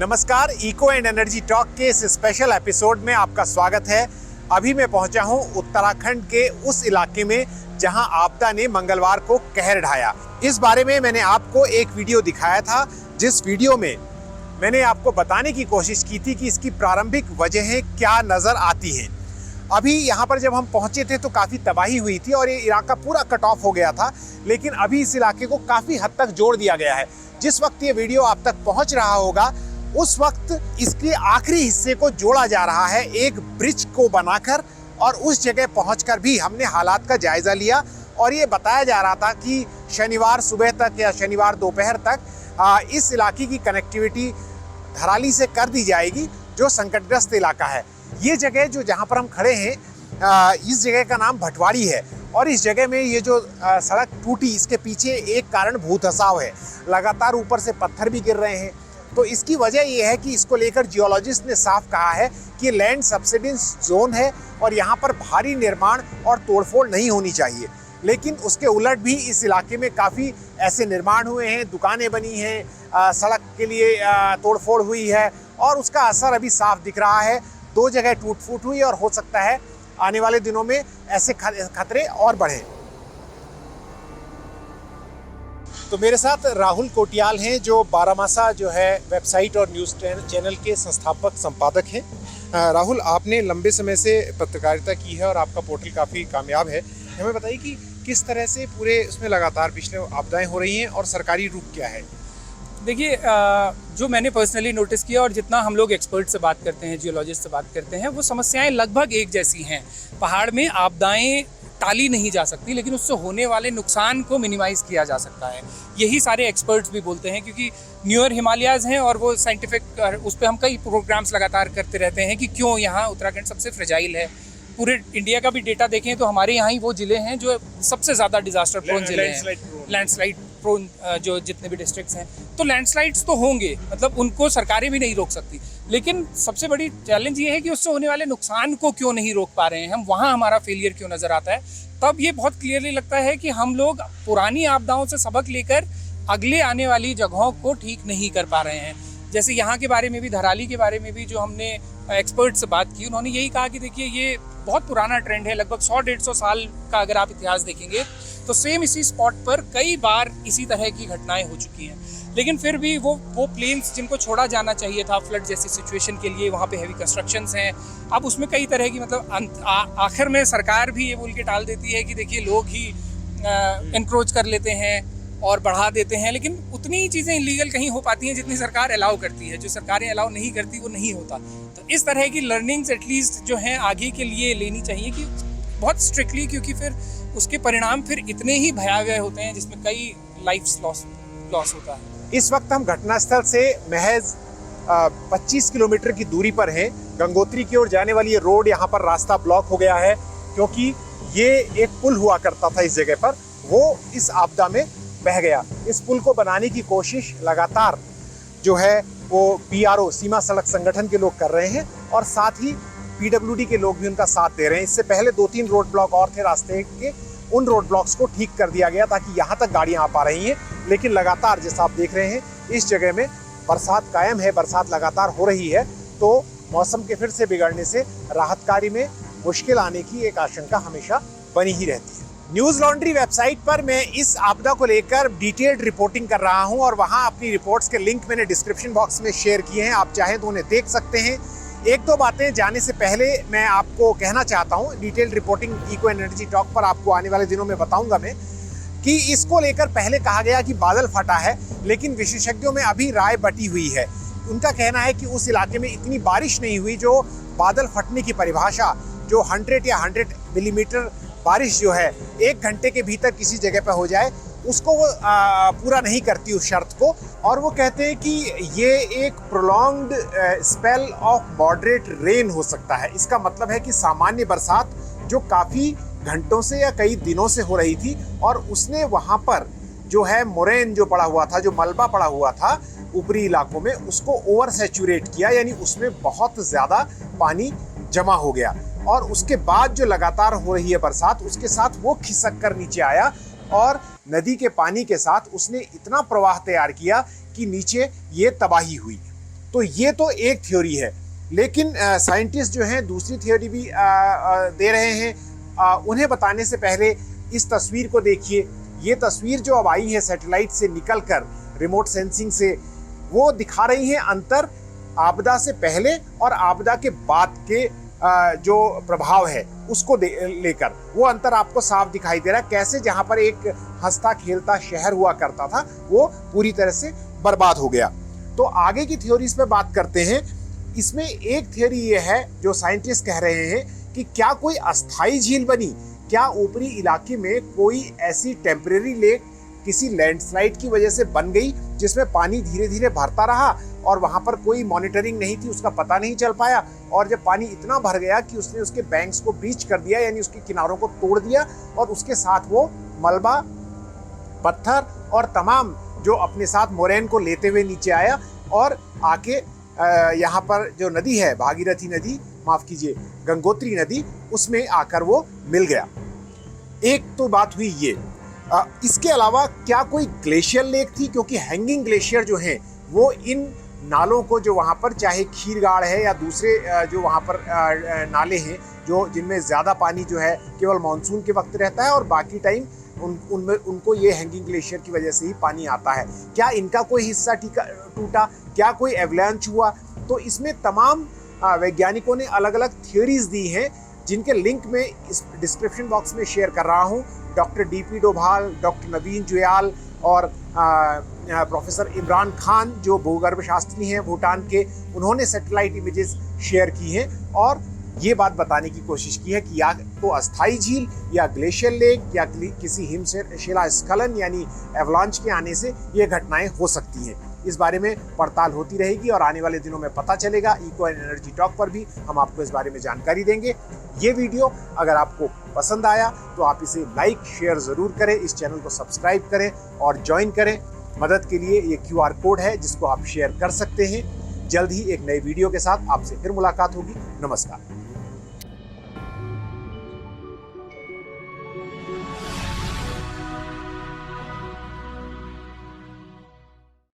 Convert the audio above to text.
नमस्कार, eco and energy talk के इस स्पेशल एपिसोड में आपका स्वागत है। अभी मैं पहुंचा हूं उत्तराखंड के उस इलाके में जहां आपदा ने मंगलवार को कहर ढाया। इस बारे में मैंने आपको एक वीडियो दिखाया था, जिस वीडियो में मैंने आपको बताने की कोशिश की थी कि इसकी प्रारंभिक वजहें क्या नजर आती हैं। अभी यहाँ पर जब हम पहुंचे थे तो काफ़ी तबाही हुई थी और ये इलाका पूरा कट ऑफ हो गया था, लेकिन अभी इस इलाके को काफ़ी हद तक जोड़ दिया गया है। जिस वक्त ये वीडियो आप तक पहुंच रहा होगा उस वक्त इसके आखिरी हिस्से को जोड़ा जा रहा है एक ब्रिज को बनाकर, और उस जगह पहुंचकर भी हमने हालात का जायजा लिया और ये बताया जा रहा था कि शनिवार सुबह तक या शनिवार दोपहर तक इस इलाके की कनेक्टिविटी धराली से कर दी जाएगी, जो संकटग्रस्त इलाका है। ये जगह जो जहाँ पर हम खड़े हैं, इस जगह का नाम भटवाड़ी है और इस जगह में ये जो सड़क टूटी, इसके पीछे एक कारण भूधसाव है। लगातार ऊपर से पत्थर भी गिर रहे हैं, तो इसकी वजह यह है कि इसको लेकर जियोलॉजिस्ट ने साफ कहा है कि लैंड सब्सिडेंस जोन है और यहाँ पर भारी निर्माण और तोड़फोड़ नहीं होनी चाहिए। लेकिन उसके उलट भी इस इलाके में काफ़ी ऐसे निर्माण हुए हैं, दुकानें बनी हैं, सड़क के लिए तोड़फोड़ हुई है और उसका असर अभी साफ दिख रहा है। 2 जगह टूट फूट हुई और हो सकता है आने वाले दिनों में ऐसे खतरे और बढ़ें। तो मेरे साथ राहुल कोटियाल हैं, जो बारामासा जो है वेबसाइट और न्यूज़ चैनल के संस्थापक संपादक हैं। राहुल, आपने लंबे समय से पत्रकारिता की है और आपका पोर्टल काफ़ी कामयाब है। हमें बताइए कि किस तरह से पूरे उसमें लगातार पिछले आपदाएं हो रही हैं और सरकारी रूप क्या है? देखिए, जो मैंने पर्सनली नोटिस किया और जितना हम लोग एक्सपर्ट से बात करते हैं, जियोलॉजिस्ट से बात करते हैं, वो समस्याएं लगभग एक जैसी हैं। पहाड़ में आपदाएं टाली नहीं जा सकती, लेकिन उससे होने वाले नुकसान को मिनिमाइज़ किया जा सकता है। यही सारे एक्सपर्ट्स भी बोलते हैं, क्योंकि न्यूअर हिमालयाज़ हैं और वो साइंटिफिक उस पर हम कई प्रोग्राम्स लगातार करते रहते हैं कि क्यों यहाँ उत्तराखंड सबसे फ्रेजाइल है। पूरे इंडिया का भी डेटा देखें तो हमारे यहाँ ही वो ज़िले हैं जो सबसे ज़्यादा डिजास्टर प्रोन ज़िले हैं, लैंडस्लाइड प्रोन जो जितने भी डिस्ट्रिक्ट्स हैं। तो लैंडस्लाइड्स तो होंगे, मतलब उनको सरकारें भी नहीं रोक सकती, लेकिन सबसे बड़ी चैलेंज ये है कि उससे होने वाले नुकसान को क्यों नहीं रोक पा रहे हैं हम, वहाँ हमारा फेलियर क्यों नज़र आता है। तब ये बहुत क्लियरली लगता है कि हम लोग पुरानी आपदाओं से सबक लेकर अगले आने वाली जगहों को ठीक नहीं कर पा रहे हैं। जैसे यहाँ के बारे में भी, धराली के बारे में भी जो हमने एक्सपर्ट से बात की, उन्होंने यही कहा कि देखिए ये बहुत पुराना ट्रेंड है, लगभग 100-150 साल का अगर आप इतिहास देखेंगे तो सेम इसी स्पॉट पर कई बार इसी तरह की घटनाएं हो चुकी हैं। लेकिन फिर भी वो प्लेन्स जिनको छोड़ा जाना चाहिए था फ्लड जैसी सिचुएशन के लिए, वहाँ पे हैवी कंस्ट्रक्शंस हैं। अब उसमें कई तरह की, मतलब आखिर में सरकार भी ये बोल के टाल देती है कि देखिए लोग ही एनक्रोच कर लेते हैं और बढ़ा देते हैं, लेकिन उतनी ही चीज़ें इलीगल कहीं हो पाती हैं जितनी सरकार अलाउ करती है। जो सरकारें अलाउ नहीं करती वो नहीं होता। तो इस तरह की लर्निंग्स एटलीस्ट जो हैं आगे के लिए लेनी चाहिए, कि बहुत स्ट्रिक्टली, क्योंकि फिर उसके परिणाम फिर इतने ही भयावह होते हैं जिसमें कई लाइफ्स लॉस होता है। इस वक्त हम घटनास्थल से महज 25 किलोमीटर की दूरी पर हैं। गंगोत्री की ओर जाने वाली ये रोड, यहाँ पर रास्ता ब्लॉक हो गया है क्योंकि ये एक पुल हुआ करता था इस जगह पर, वो इस आपदा में बह गया। इस पुल को बनाने की कोशिश लगातार जो है वो PRO सीमा सड़क संगठन के लोग कर रहे हैं और साथ ही PWD के लोग भी उनका साथ दे रहे हैं। इससे पहले 2-3 रोड ब्लॉक और थे रास्ते के, उन रोड ब्लॉक्स को ठीक कर दिया गया ताकि यहाँ तक गाड़ियाँ आ पा रही हैं। लेकिन लगातार जैसा आप देख रहे हैं इस जगह में बरसात कायम है, बरसात लगातार हो रही है, तो मौसम के फिर से बिगड़ने से राहत कार्य में मुश्किल आने की एक आशंका हमेशा बनी ही रहती है। न्यूज़ लॉन्ड्री वेबसाइट पर मैं इस आपदा को लेकर डिटेल्ड रिपोर्टिंग कर रहा हूं और वहां अपनी रिपोर्ट्स के लिंक मैंने डिस्क्रिप्शन बॉक्स में शेयर किए हैं, आप चाहें तो उन्हें देख सकते हैं। 1-2 बातें जाने से पहले मैं आपको कहना चाहता हूं। Detailed reporting Eco Energy Talk पर आपको आने वाले दिनों में बताऊंगा मैं कि इसको लेकर पहले कहा गया कि बादल फटा है, लेकिन विशेषज्ञों में अभी राय बटी हुई है। उनका कहना है कि उस इलाके में इतनी बारिश नहीं हुई जो बादल फटने की परिभाषा, जो 100 या 100 मिलीमीटर बारिश जो है 1 घंटे के भीतर किसी जगह पर हो जाए, उसको वो पूरा नहीं करती उस शर्त को। और वो कहते हैं कि ये एक prolonged spell of moderate rain हो सकता है। इसका मतलब है कि सामान्य बरसात जो काफ़ी घंटों से या कई दिनों से हो रही थी और उसने वहाँ पर जो है मोरेन जो पड़ा हुआ था, जो मलबा पड़ा हुआ था ऊपरी इलाकों में, उसको ओवर सैचुरेट किया, यानी उसमें बहुत ज़्यादा पानी जमा हो गया। और उसके बाद जो लगातार हो रही है बरसात, उसके साथ वो खिसक कर नीचे आया और नदी के पानी के साथ उसने इतना प्रवाह तैयार किया कि नीचे ये तबाही हुई। तो ये तो एक थ्योरी है, लेकिन साइंटिस्ट जो हैं दूसरी थ्योरी भी दे रहे हैं। उन्हें बताने से पहले इस तस्वीर को देखिए। ये तस्वीर जो अब आई है सैटेलाइट से निकलकर रिमोट सेंसिंग से, वो दिखा रही है अंतर आपदा से पहले और आपदा के बाद के जो प्रभाव है उसको लेकर। वो अंतर आपको साफ दिखाई दे रहा है, कैसे जहां पर एक हंसता खेलता शहर हुआ करता था वो पूरी तरह से बर्बाद हो गया। तो आगे की थ्योरीज पे बात करते हैं। इसमें एक थ्योरी ये है जो साइंटिस्ट कह रहे हैं कि क्या कोई अस्थाई झील बनी, क्या ऊपरी इलाके में कोई ऐसी टेम्परेरी लेक किसी लैंडस्लाइड की वजह से बन गई जिसमें पानी धीरे धीरे भरता रहा और वहां पर कोई मॉनिटरिंग नहीं थी, उसका पता नहीं चल पाया, और जब पानी इतना भर गया कि उसने उसके बैंक्स को ब्रीच कर दिया, यानी उसके किनारों को तोड़ दिया, और उसके साथ वो मलबा, पत्थर और तमाम जो अपने साथ मोरैन को लेते हुए नीचे आया और आके यहाँ पर जो नदी है भागीरथी नदी, माफ कीजिए गंगोत्री नदी, उसमें आकर वो मिल गया। एक तो बात हुई ये। इसके अलावा क्या कोई ग्लेशियर लेक थी, क्योंकि हैंगिंग ग्लेशियर जो हैं वो इन नालों को, जो वहाँ पर चाहे खीरगाड़ है या दूसरे जो वहाँ पर नाले हैं जो जिनमें ज़्यादा पानी जो है केवल मानसून के वक्त रहता है और बाकी टाइम उनको ये हैंगिंग ग्लेशियर की वजह से ही पानी आता है, क्या इनका कोई हिस्सा टूटा, क्या कोई एवलांच हुआ? तो इसमें तमाम वैज्ञानिकों ने अलग अलग थ्योरीज दी हैं, जिनके लिंक में इस डिस्क्रिप्शन बॉक्स में शेयर कर रहा हूँ। डॉक्टर DP डोभाल, डॉक्टर नवीन जुयाल और प्रोफेसर इमरान खान जो भूगर्भ शास्त्री हैं भूटान के, उन्होंने सैटेलाइट इमेजेस शेयर की हैं और ये बात बताने की कोशिश की है कि या तो अस्थाई झील या ग्लेशियर लेक या किसी हिमशिला स्खलन यानी एवलांच के आने से ये घटनाएं हो सकती हैं। इस बारे में पड़ताल होती रहेगी और आने वाले दिनों में पता चलेगा। इको एंड एनर्जी टॉक पर भी हम आपको इस बारे में जानकारी देंगे। ये वीडियो अगर आपको पसंद आया तो आप इसे लाइक शेयर ज़रूर करें, इस चैनल को सब्सक्राइब करें और ज्वाइन करें। मदद के लिए ये QR कोड है जिसको आप शेयर कर सकते हैं। जल्द ही एक नई वीडियो के साथ आपसे फिर मुलाकात होगी। नमस्कार।